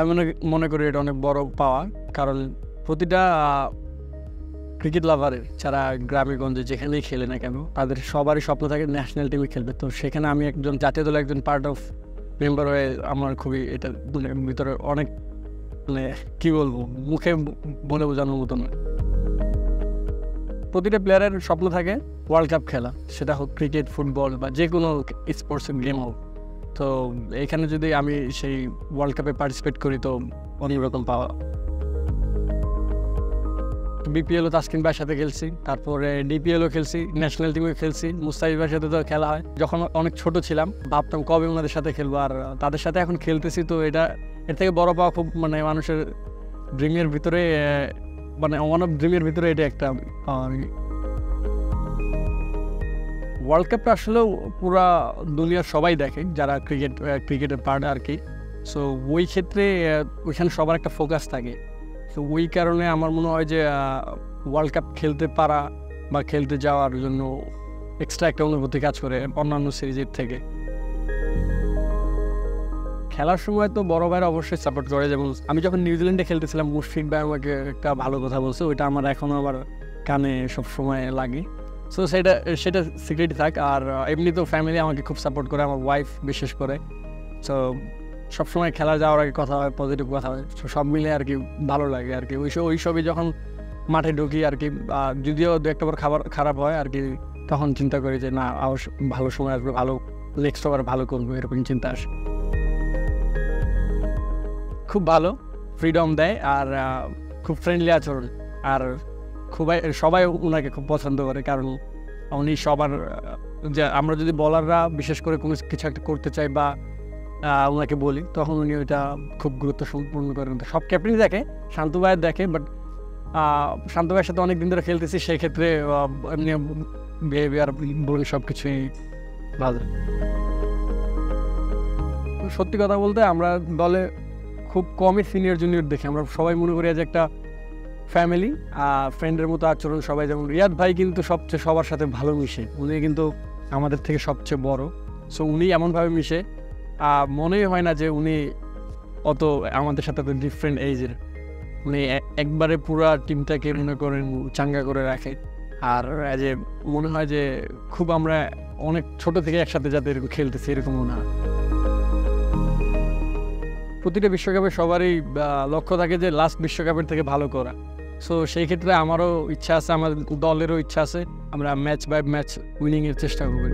আমি মনে করি এটা অনেক বড় পাওয়া, কারণ প্রতিটা ক্রিকেট লাভারের যারা গ্রামে গঞ্জে যেখানেই খেলে না কেন তাদের সবারই স্বপ্ন থাকে ন্যাশনাল টিমে খেলবে। তো সেখানে আমি একজন জাতীয় দলের একজন পার্ট অফ মেম্বার হয়ে আমার খুবই এটা ভিতরে অনেক মানে কী বলবো, মুখে বলে বোঝানোর মতো নয়। প্রতিটা প্লেয়ারের স্বপ্ন থাকে ওয়ার্ল্ড কাপ খেলা, সেটা হোক ক্রিকেট, ফুটবল বা যে কোনো স্পোর্টসের গেম হোক। তো এখানে যদি আমি সেই ওয়ার্ল্ড কাপে পার্টিসিপেট করি তো অন্যরকম পাওয়া। বিপিএলও তাসকিন ভাইয়ের সাথে খেলছি, তারপরে ডিপিএলও খেলছি, ন্যাশনাল টিমেও খেলছি, মুস্তাফিজের সাথে তো খেলা হয়। যখন অনেক ছোট ছিলাম ভাবতাম কবে ওনাদের সাথে খেলবো, আর তাদের সাথে এখন খেলতেছি। তো এর থেকে বড় পাওয়া খুব মানে মানুষের ড্রিমের ভিতরে, মানে ওয়ান অফ ড্রিমের ভিতরে এটা একটা। ওয়ার্ল্ড কাপটা আসলেও পুরা দুনিয়ার সবাই দেখে যারা ক্রিকেটের পার্ট আর কি। সো ওই ক্ষেত্রে ওইখানে সবার একটা ফোকাস থাকে। তো ওই কারণে আমার মনে হয় যে ওয়ার্ল্ড কাপ খেলতে পারা বা খেলতে যাওয়ার জন্য এক্সট্রা একটা অনুভূতি কাজ করে অন্যান্য সিরিজের থেকে। খেলার সময় তো বড় ভাইরা অবশ্যই সাপোর্ট করে। যেমন আমি যখন নিউজিল্যান্ডে খেলতেছিলাম, মুশফিক ভাই আমাকে একটা ভালো কথা বলছে, ওইটা আমার এখনও আবার কানে সবসময় লাগে। সো সেটা সিক্রেটই থাক। আর এমনি তো ফ্যামিলি আমাকে খুব সাপোর্ট করে, আমার ওয়াইফ বিশেষ করে। সো সবসময় খেলা যাওয়ার আগে কথা হয়, পজিটিভ কথা হয়। সব মিলে আর কি ভালো লাগে আর কি। ওই সবই যখন মাঠে ঢুকি আর কি, যদিও দু একটা বার খারাপ হয় আর কি, তখন চিন্তা করি যে না ভালো সময় আসবে, ভালো নেক্সট ওভার ভালো করবো, এরকম চিন্তা আসে। খুব ভালো ফ্রিডম দেয় আর খুব ফ্রেন্ডলি আচরণ, আর সবাই ওনাকে খুব পছন্দ করে। কারণ উনি সবার যে আমরা যদি বলাররা বিশেষ করে কোনো কিছু একটা করতে চাই বা ওনাকে বলি, তখন উনি ওইটা খুব গুরুত্ব সম্পূর্ণ করেন। সব ক্যাপ্টেনই দেখে, শান্ত ভাইয়ের দেখে, বাট শান্ত ভাইয়ের সাথে অনেক দিন ধরে খেলতেছি, সেই ক্ষেত্রে এমনি বিহেভিয়ার বলি সব কিছুই ভালো। সত্যি কথা বলতে আমরা দলে খুব কমই সিনিয়র জুনিয়র দেখি, আমরা সবাই মনে করি যে একটা ফ্যামিলি, ফ্রেন্ডের মতো আচরণ সবাই। যেমন রিয়াদ ভাই কিন্তু সবার সাথে ভালো মিশে, উনি কিন্তু আমাদের থেকে সবচেয়ে বড়। সো উনি এমনভাবে মিশে মনেই হয় না যে উনি অত আমাদের সাথে তো ডিফারেন্ট এজের। উনি একবারে পুরা টিমটাকে মনে করেন চাঙ্গা করে রাখে। আর যে মনে হয় যে খুব আমরা অনেক ছোট থেকে একসাথে যাতে এরকম খেলতেছি, এরকমও না। প্রতিটা বিশ্বকাপে সবারই লক্ষ্য থাকে যে লাস্ট বিশ্বকাপের থেকে ভালো করা। সো সেই ক্ষেত্রে আমারও ইচ্ছা আছে, আমার দলেরও ইচ্ছা আছে, আমরা ম্যাচ বাই ম্যাচ উইনিংয়ের চেষ্টা করবো।